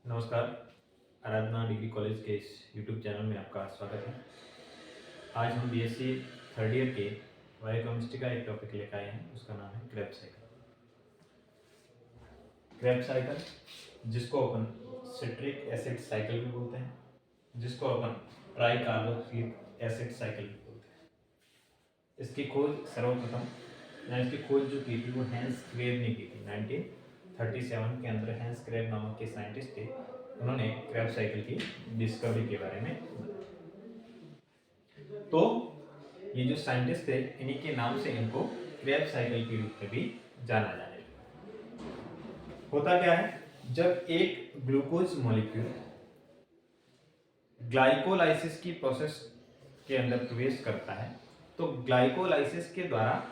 नमस्कार। आराधना degree college के इस यूट्यूब चैनल में आपका स्वागत है। आज हम बीएससी थर्ड ईयर के बायोकेमिस्ट्री का एक टॉपिक लेकर आए हैं, उसका नाम है क्रेब्स साइकिल। क्रेब्स साइकिल जिसको अपन सिट्रिक एसिड साइकिल भी बोलते हैं, जिसको अपन ट्राई कार्बोक्सिलिक एसिड साइकिल भी बोलते हैं। इसकी खोज सर्वप्रथम इसकी खोज जो की थी वो हैंस क्रेब ने की थी। 1937 के अंदर हैंस क्रेब नामक के साइंटिस्ट थे, उन्होंने क्रेब साइकिल की डिस्कवरी के बारे में। तो ये जो साइंटिस्ट थे, इन्हीं के नाम से इनको क्रेब साइकिल के रूप में भी जाना जाने लगा। होता क्या है, जब एक ग्लूकोज मॉलिक्यूल ग्लाइकोलाइसिस की प्रोसेस के अंदर प्रवेश करता है, तो ग्लाइकोलाइसिस के द्वारा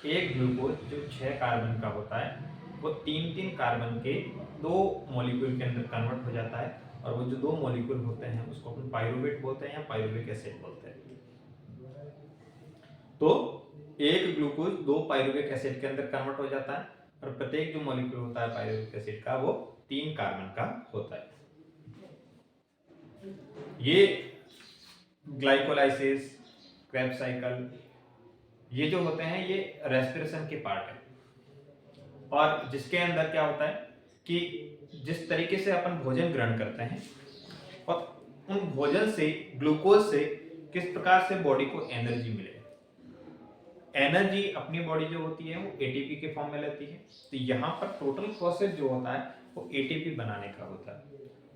एक ग्लूकोज जो 6 कार्बन का होता है वो 3-3 कार्बन के 2 मॉलिक्यूल के अंदर कन्वर्ट हो जाता है, और वो जो 2 मॉलिक्यूल होते हैं उसको अपन पाइरुवेट बोलते हैं या पाइरुविक एसिड बोलते हैं। तो एक ग्लूकोज 2 पाइरुविक एसिड के अंदर कन्वर्ट हो जाता है, और प्रत्येक जो मॉलिक्यूल होता है पाइरुविक एसिड का वो 3 कार्बन का होता है। ये ग्लाइकोलाइसिस, क्रेब साइकिल, ये जो होते हैं ये रेस्पिरेशन के पार्ट है, और जिसके अंदर क्या होता है कि जिस तरीके से अपन भोजन ग्रहण करते हैं और उन भोजन से, ग्लूकोज से किस प्रकार से बॉडी को एनर्जी मिले। एनर्जी अपनी बॉडी जो होती है वो एटीपी के फॉर्म में लेती है, तो यहाँ पर टोटल प्रोसेस जो होता है वो एटीपी बनाने का होता है।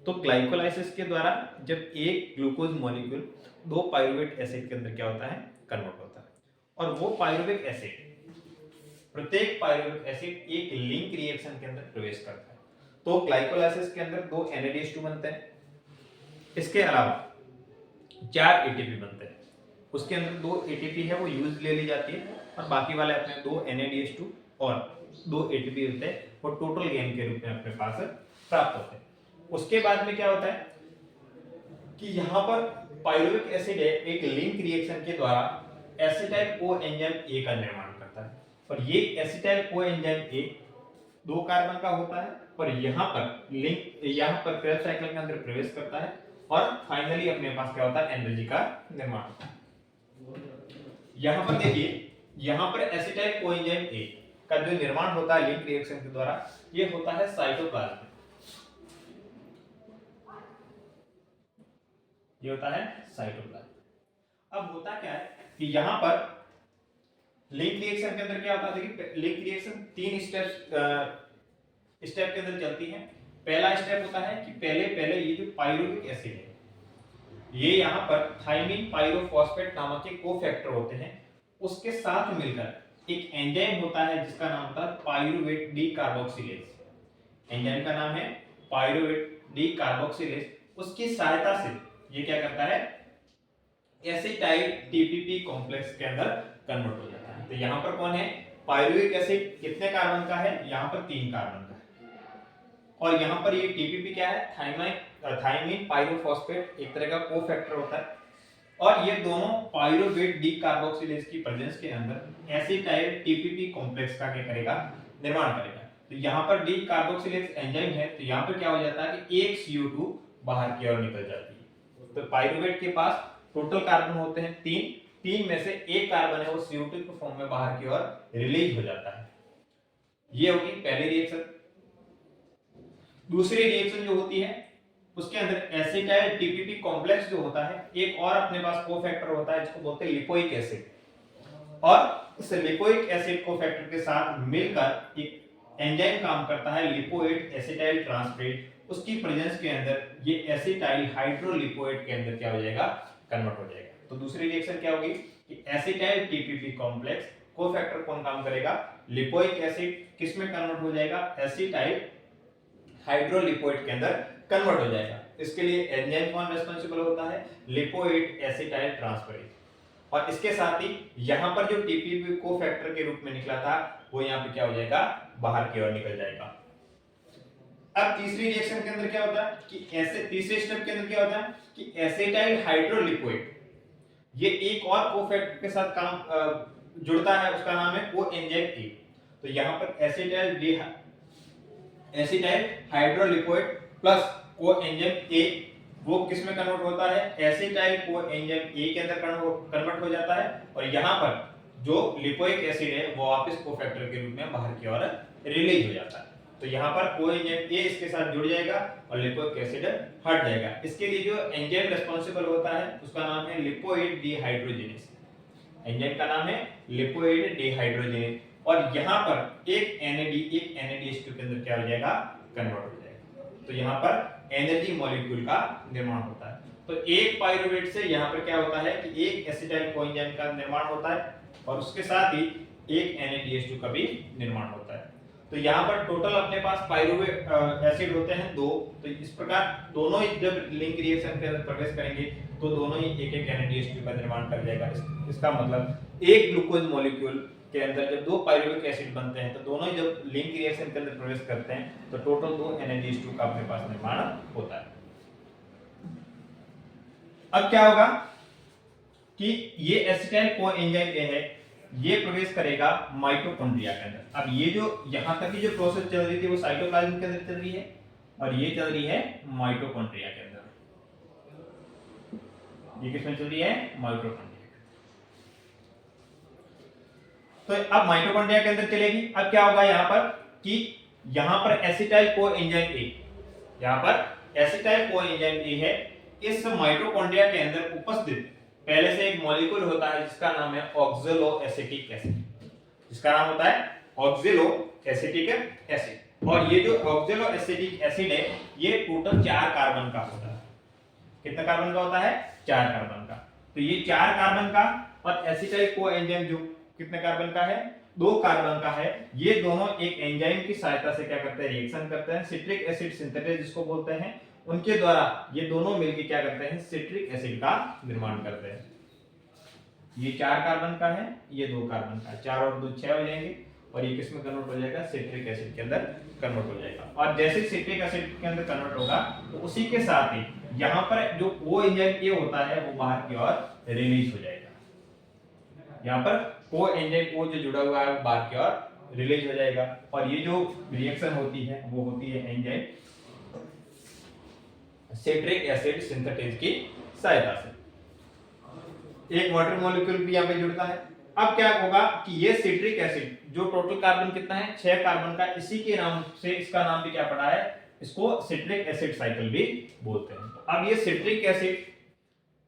तो ग्लाइकोलाइसिस के द्वारा जब एक ग्लूकोज मॉलिक्यूल 2 पाइरुवेट एसिड के अंदर क्या होता है, कन्वर्ट होता है, और वो पाइरुवेट एसिड, प्रत्येक पाइरुवेट एसिड एक लिंक रिएक्शन के अंदर प्रवेश करता है। तो ग्लाइकोलाइसिस के अंदर 2 NADH2 बनते हैं, इसके अलावा 4 ATP बनते हैं। उसके अंदर 2 ATP है वो यूज ले ली जाती है, और बाकी वाले अपने 2 NADH2 और 2 ATP होते हैं वो टोटल गेन के रूप में अपने पास प्राप्त होते हैं। उसके बाद में क्या होता है कि यहाँ पर पाइरुविक एसिड है, एक लिंक रिएक्शन के द्वारा एसिटाइल कोएंजाइम ए का निर्माण करता है, और ये एसिटाइल कोएंजाइम ए 2 कार्बन का होता है, और यहाँ पर क्रेब साइकिल के अंदर प्रवेश करता है, और फाइनली अपने पास क्या होता है, एनर्जी का निर्माण होता है। यहाँ पर देखिए, यहाँ पर एसिटाइल कोएंजाइम ए का जो निर्माण होता है लिंक रिएक्शन के द्वारा, ये होता है साइटोप्लाज्म। ये होता है साइटोप्लाज्म। अब होता क्या है कि यहाँ पर लिंक रिएक्शन के अंदर क्या होता है, देखिए लिंक रिएक्शन 3 स्टेप के अंदर चलती है। पहला स्टेप होता है कि पहले ये जो पाइरुविक एसिड है, ये यहाँ पर थाइमिन पाइरोफॉस्फेट नामक के कोफैक्टर होते हैं, उसके साथ मिलकर एक एंजाइम होता है जिसका नाम होता है पाइरुवेट डी कार्बोक्सिलेज। एंजाइम का नाम है पाइरुवेट डी कार्बोक्सिलेज। उसकी सहायता से ये क्या करता है, एसिटाइल टीपीपी कॉम्प्लेक्स के अंदर कन्वर्ट हो जाता है। तो यहाँ पर कौन है, पाइरुविक एसिड कितने कार्बन का है, यहाँ पर 3 कार्बन का है, और यहाँ पर ये टीपीपी क्या है, थाइमिन पाइरोफॉस्फेट, एक तरह का कोफैक्टर होता है, और ये दोनों पाइरुवेट डी कार्बोक्सिलेज की प्रेजेंस के अंदर एसिटाइल टीपीपी कॉम्प्लेक्स का क्या करेगा, निर्माण करेगा। तो यहाँ पर डी कार्बोक्सिलेज एंजाइम है, तो यहाँ पर क्या हो जाता है कि एक CO2 बाहर की ओर निकल जाती है। तो पाइरुवेट के पास टोटल कार्बन होते हैं 3 में से एक कार्बन है वो CO2 के फॉर्म में बाहर की ओर रिलीज हो जाता है। ये होगी पहली रिएक्शन। दूसरी रिएक्शन जो होती है उसके अंदर एसिटाइल टीपीपी कॉम्प्लेक्स जो होता है, एक और अपने पास कोफैक्टर होता है जिसको बोलते हैं लिपोइक एसिड, और इस लिपोइक एसिड कोफैक्टर के साथ मिलकर एक एंजाइम काम करता है लिपोइड एसिटाइल ट्रांसफरेज। उसकी प्रेजेंस के अंदर ये एसिटाइल हाइड्रोलिपोइड के अंदर क्या हो जाएगा, कन्वर्ट हो जाएगा। तो दूसरी रिएक्शन क्या होगी कि एसिटाइल टीपीपी कॉम्प्लेक्स कोफैक्टर कौन काम करेगा, लिपोइक एसिड किस में कन्वर्ट हो जाएगा, एसिटाइल हाइड्रोलिपोइड के अंदर कन्वर्ट हो जाएगा। इसके लिए एंजाइम कौन रिस्पांसिबल होता है, लिपोइड एसिटाइल ट्रांसफरेज। और इसके साथ ही यहाँ पर जो टीपीपी कोफैक्टर के रूप में निकला था वो यहाँ पे क्या हो जाएगा, बाहर की ओर निकल जाएगा। अब तीसरी रिएक्शन के अंदर क्या होता है कि तीसरे स्टेप के अंदर क्या होता है कि एसिटाइल हाइड्रोलिपोइड, ये एक और कोफैक्टर के साथ काम जुड़ता है, उसका नाम है कोएंजाइम ए। तो यहाँ पर एसिटाइल हाइड्रोलिपोइड प्लस कोएंजाइम ए वो किस में कन्वर्ट होता है, एसिटाइल कोएंजाइम ए के अंदर कन्वर्ट हो जाता है, और यहाँ पर जो लिपोइक एसिड है वो वापस कोफैक्टर के रूप में बाहर की ओर रिलीज हो जाता है। तो यहाँ पर कोएंजाइम ए इसके साथ जुड़ जाएगा और लिपोइक एसिड हट जाएगा। इसके लिए जो एंजाइम रिस्पांसिबल होता है उसका नाम है लिपोइड डिहाइड्रोजिनेज। एंजाइम का नाम है लिपोइड डिहाइड्रोजिनेज, और यहाँ पर एक NADH2 के अंदर क्या हो जाएगा, कन्वर्ट हो जाएगा। तो यहाँ पर एनर्जी मॉलिक्यूल का निर्माण होता है। तो एक पाइरुवेट से यहाँ पर क्या होता है कि एक एसिटाइल कोएंजाइम का निर्माण होता है और उसके साथ ही एक NADH2 का भी निर्माण होता है। तो यहाँ पर टोटल अपने पास पाइरुवेट एसिड होते हैं 2। तो इस प्रकार दोनों ही जब लिंक रिएक्शन के अंदर प्रवेश करेंगे तो दोनों ही एक एक NADH2 का निर्माण कर जाएगा। इसका मतलब एक ग्लूकोज मॉलिक्यूल के अंदर जब 2 पाइरुवेट एसिड बनते हैं तो दोनों ही जब लिंक रिएक्शन के अंदर प्रवेश करते हैं तो टोटल 2 NADH2 का अपने पास निर्माण होता है। अब क्या होगा कि ये एसिटाइल कोएंजाइम ए है, ये प्रवेश करेगा माइटोकॉन्ड्रिया के अंदर। अब ये जो यहां तक की जो प्रोसेस चल रही थी वो साइटोप्लाज्म के अंदर चल रही है और ये चल रही है माइटोकॉन्ड्रिया के अंदर। ये किसमें चल रही है, माइटोकॉन्ड्रिया। तो अब माइटोकॉन्ड्रिया के अंदर चलेगी। अब क्या होगा यहाँ पर कि यहाँ पर एसिटाइल कोएंजाइम ए, यहाँ पर एसिटाइल कोएंजाइम ए है, इस माइटोकॉन्ड्रिया के अंदर उपस्थित पहले से एक मॉलिक्यूल होता है जिसका नाम है ऑक्सैलोएसिटिक एसिड, जिसका नाम होता है ऑक्सैलोएसिटिक एसिड। और ये जो ऑक्सैलोएसिटिक एसिड है ये टोटल 4 कार्बन का होता है। कितना कार्बन का होता है, 4 कार्बन का। तो ये 4 कार्बन का, और एसिटाइल कोएंजाइम जो कितने कार्बन का है, 2 कार्बन का है। ये दोनों एक एंजाइम की सहायता से क्या करते हैं, रिएक्शन करते हैं, सिट्रिक एसिड सिंथेसिस जिसको बोलते हैं। उनके द्वारा ये दोनों मिलकर क्या करते हैं, सिट्रिक एसिड का निर्माण करते हैं। ये 4 कार्बन का है, ये 2 कार्बन का, 4 और 2 6 हो जाएंगे, और ये किसमें कन्वर्ट हो जाएगा, सिट्रिक एसिड के अंदर कन्वर्ट हो जाएगा। और जैसे सिट्रिक एसिड के अंदर कन्वर्ट होगा तो उसी के साथ ही यहाँ पर जो कोएंजाइम ए होता है वो बाहर की ओर रिलीज हो जाएगा। यहाँ पर कोएंजाइम ओ जो जुड़ा हुआ है वो बाहर की ओर रिलीज हो जाएगा, और ये जो रिएक्शन होती है वो होती है एंजाइम सिट्रिक एसिड सिंथेसिस की सहायता से। एक वाटर मॉलिक्यूल भी यहाँ पे जुड़ता है। अब क्या होगा कि ये सिट्रिक एसिड जो टोटल कार्बन कितना है, 6 कार्बन का, इसी के नाम से इसका नाम भी क्या पड़ा है, इसको सिट्रिक एसिड साइकिल भी बोलते हैं। अब ये सिट्रिक एसिड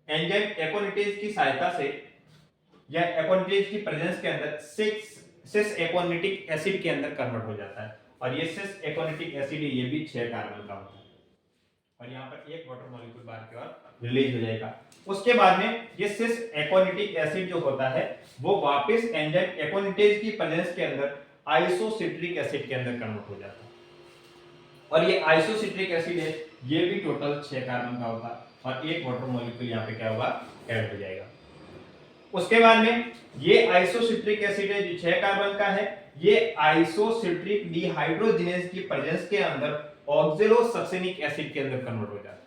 एंजाइम एकोनिटेज की सहायता से या एकोनिटेज की प्रेजेंस के अंदर सिस एकोनिटिक एसिड के अंदर कन्वर्ट हो जाता है, और ये सिस एकोनिटिक एसिड ये भी 6 कार्बन का होता है, और यहाँ पर एक वाटर मॉलिक्यूल बाहर की ओर रिलीज हो जाएगा। उसके बाद में ये सिस एकोनिटिक एसिड जो होता है वो वापस एंजाइम एकोनिटेज की प्रेजेंस के अंदर आइसोसिट्रिक एसिड के अंदर कन्वर्ट हो जाता है, और ये आइसोसिट्रिक एसिड है ये भी टोटल 6 कार्बन का होता है, और एक वाटर मॉलिक्यूल यहाँ पे क्या होगा, ऐड हो जाएगा। उसके बाद में ये आइसोसिट्रिक एसिड है जो 6 कार्बन का है, ये आइसोसिट्रिक डिहाइड्रोजिनेज की प्रेजेंस के अंदर ऑक्सैलोसक्सेनिक एसिड के अंदर कन्वर्ट हो जाता है।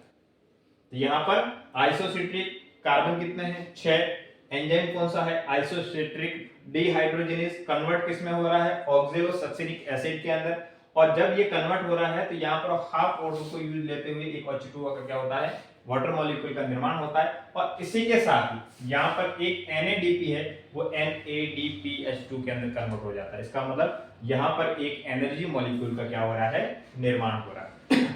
तो यहाँ पर आइसोसिट्रिक कार्बन कितने हैं, 6। एंजाइम कौन सा है, आइसोसिट्रिक डिहाइड्रोजिनेज, कन्वर्ट किस में हो रहा है, ऑक्सैलोसक्सेनिक एसिड के अंदर। और जब ये कन्वर्ट हो रहा है तो यहाँ पर हाफ O2 को यूज लेते हुए एक H2O का क्या होता है, वाटर मॉलिक्यूल का निर्माण होता है, और इसी के साथ ही यहाँ पर एक NADP है वो NADPH2 के अंदर कन्वर्ट हो जाता है। इसका मतलब यहाँ पर एक एनर्जी मॉलिक्यूल का क्या हो रहा है, निर्माण हो रहा है।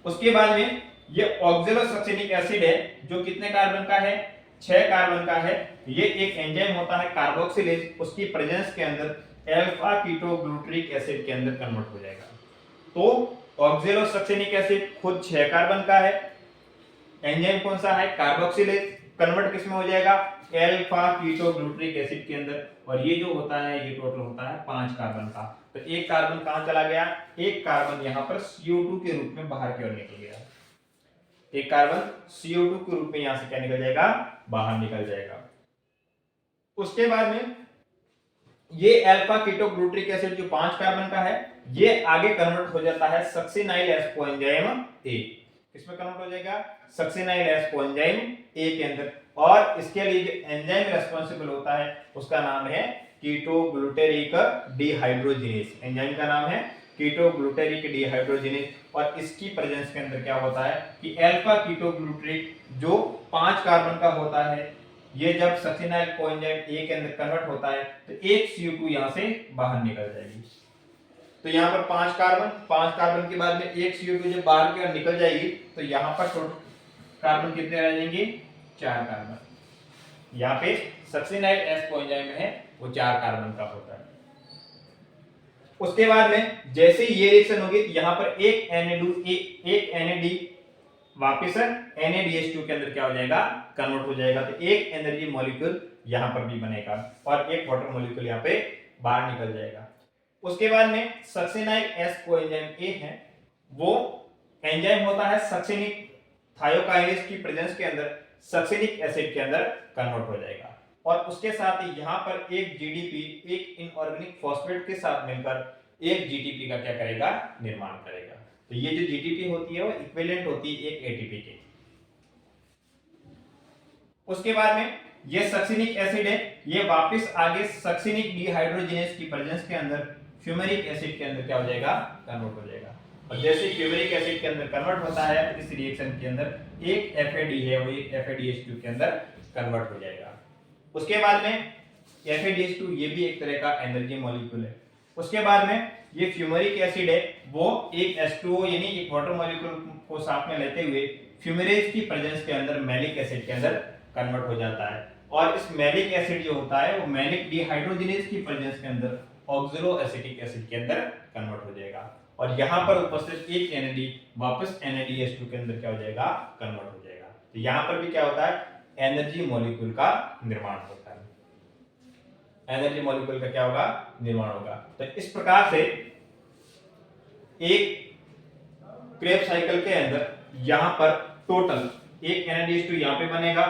उसके बाद में ये ऑक्सैलोसक्सेनिक एसिड है जो कितने कार्बन का है, 6 कार्बन का है। ये एक एंजाइम होता है कार्बोक्सिलेज, उसकी प्रेजेंस के अंदर अल्फा कीटोग्लूटरिक एसिड के अंदर कन्वर्ट हो जाएगा। तो ऑक्सैलोसक्सेनिक एसिड खुद 6 कार्बन का है, एंजाइम कौन सा है, कार्बोक्सिलेज, कन्वर्ट किस में हो जाएगा, अल्फा कीटोग्लूटरिक एसिड के अंदर, और ये जो होता है ये टोटल होता है 5 कार्बन का। तो एक कार्बन कहां चला गया, एक कार्बन यहां पर CO2 के रूप में बाहर की ओर निकल गया। एक कार्बन CO2 के रूप में यहां से क्या निकल जाएगा, बाहर निकल जाएगा। उसके बाद में ये अल्फा कीटोग्लूटरिक एसिड जो 5 कार्बन का है ये आगे कन्वर्ट हो जाता है सक्सिनाइल एस कोएंजाइम ए। किसमें कन्वर्ट हो जाएगा, सक्सिनाइल एस कोएंजाइम ए के अंदर। और इसके लिए जो एंजाइम रेस्पॉन्सिबल होता है उसका नाम है कीटोग्लूटेरिक डिहाइड्रोजिनेज। एंजाइम का नाम है कीटोग्लूटेरिक डिहाइड्रोजिनेज। और इसकी प्रेजेंस के अंदर क्या होता है कि अल्फा कीटोग्लूटरेट जो 5 कार्बन का होता है, ये जब सक्सिनाइल कोएंजाइम ए के अंदर कन्वर्ट होता है तो एक CO2 यहां से बाहर निकल जाएगी। तो यहाँ पर 5 कार्बन के बाद में एक CO2 जब बाहर की ओर निकल जाएगी तो यहाँ पर टोटल कार्बन कितने रह जाएंगे? 4 कार्बन। यहाँ पे सक्सिनाइल एस कोएंजाइम है वो 4 कार्बन का होता है। उसके बाद में जैसे ये रिएक्शन होगी तो यहाँ पर एक NAD वापस NADH2 के अंदर क्या हो जाएगा? कन्वर्ट हो जाएगा। तो एक एनर्जी मॉलिक्यूल यहाँ पर भी बनेगा और एक वाटर मॉलिक्यूल यहाँ पे बाहर निकल जाएगा। उसके बाद में सक्सिनाइल एस कोएंजाइम ए है, वो एंजाइम होता है सक्सिनिक थायोकाइनेज की प्रेजेंस के अंदर सक्सिनिक एसिड के अंदर कन्वर्ट हो जाएगा और उसके साथ ही यहाँ पर एक GDP एक इनऑर्गेनिक फॉस्फेट के साथ मिलकर एक GTP का क्या करेगा? निर्माण करेगा। तो ये जो GTP होती है वो इक्विवेलेंट होती है एक ATP के। उसके बाद में ये सक्सिनिक एसिड है, ये वापस आगे सक्सिनिक डिहाइड्रोजिनेज की प्रेजेंस के अंदर फ्यूमेरिक एसिड के अंदर क्या हो जाएगा? कन्वर्ट हो जाएगा। और जैसे फ्यूमेरिक एसिड के अंदर कन्वर्ट होता है तो इस रिएक्शन के अंदर एक FAD है वो एक FADH2 के अंदर कन्वर्ट हो जाएगा। उसके बाद में FADH2 ये भी एक तरह का एनर्जी मॉलिक्यूल है। उसके बाद में ये फ्यूमेरिक एसिड है वो एक H2O यानी एक वाटर मॉलिक्यूल को साथ में लेते हुए फ्यूमेरेज की प्रेजेंस के अंदर मैलिक एसिड के अंदर कन्वर्ट हो जाता है और इस मैलिक एसिड जो होता है वो मैलिक डिहाइड्रोजिनेज की प्रेजेंस के अंदर ऑक्सलो एसिटिक एसिड के अंदर कन्वर्ट हो जाएगा और यहाँ पर उपस्थित एक NAD वापस NADH2 के अंदर क्या हो जाएगा? कन्वर्ट हो जाएगा। तो यहाँ पर भी क्या होता है? एनर्जी मॉलिक्यूल का निर्माण होता है। एनर्जी मॉलिक्यूल का क्या होगा? निर्माण होगा। तो इस प्रकार से एक क्रेब्स साइकिल के अंदर यहाँ पर टोटल एक NADH2 यहाँ पे बनेगा,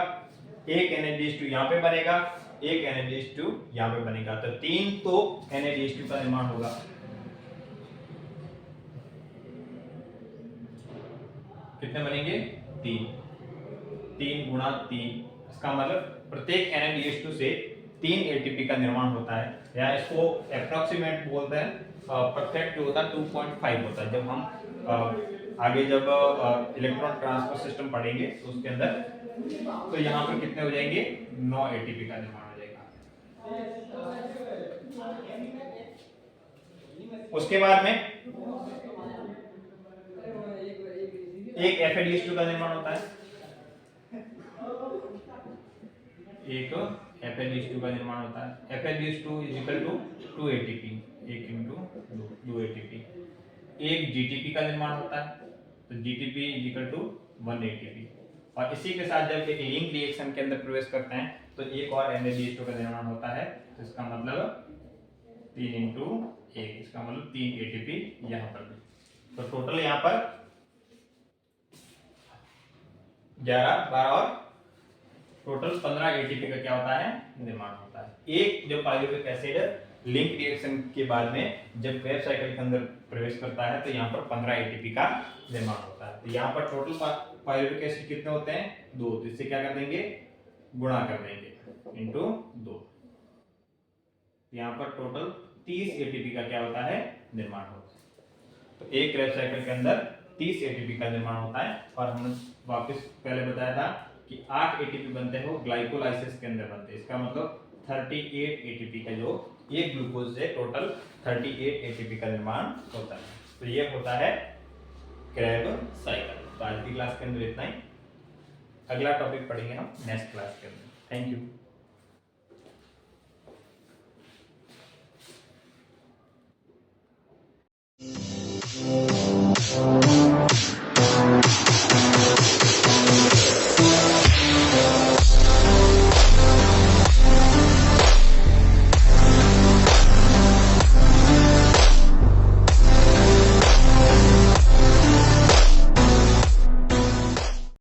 एक NADH2 यहाँ पे बनेगा, एक NADH2 यहाँ पे बनेगा। तो 3 तो NADH2 का निर्माण होगा। कितने बनेंगे? 3 गुणा 3, इसका मतलब प्रत्येक NADH2 से 3 ATP का निर्माण होता है या इसको अप्रोक्सीमेट बोलते हैं। परफेक्ट जो होता है 2.5 होता है। जब हम आगे जब इलेक्ट्रॉन ट्रांसफर सिस्टम पढ़ेंगे तो उसके अंदर तो यहाँ पर कितने हो जाएंगे? 9 ATP का निर्माण हो जाएगा। उसके बाद में एक FADH2 का निर्माण होता है, एक FADH2 का निर्माण होता है। FADH2 = 2 ATP, 1 × 2 ATP। एक GTP का निर्माण होता है, तो GTP = 1 ATP। और इसी के साथ जब एक लिंक रिएक्शन के अंदर प्रवेश करते हैं तो एक और NADH2 का निर्माण होता है। तो इसका मतलब 3 × 1, इसका मतलब 3 ATP यहाँ पर भी। तो टोटल यहाँ पर 11, 12 और टोटल 15 ATP का क्या होता है? निर्माण होता है। एक जो पाइरुविक एसिड लिंक रिएक्शन के बाद में जब क्रेब्स साइकिल के अंदर प्रवेश करता है तो यहाँ पर 15 ATP का निर्माण होता है। तो यहाँ पर टोटल पाइरुविक एसिड कितने होते हैं? 2। तो इससे क्या कर देंगे? गुणा कर देंगे × 2। यहाँ पर टोटल 30 ATP का क्या होता है? निर्माण होता है। तो एक क्रेब्स साइकिल के अंदर 30 ATP का निर्माण होता है और हमने वापस पहले बताया था कि 8 ATP बनते हैं वो ग्लाइकोलाइसिस के अंदर बनते हैं। इसका मतलब 38 ATP का जो एक ग्लूकोज से टोटल 38 ATP का निर्माण होता है। तो ये होता है क्रेब्स साइकिल। तो आज की क्लास के अंदर इतना ही। अगला टॉपिक पढ़ेंगे हम नेक्स्ट क्लास के अंदर। Thank you.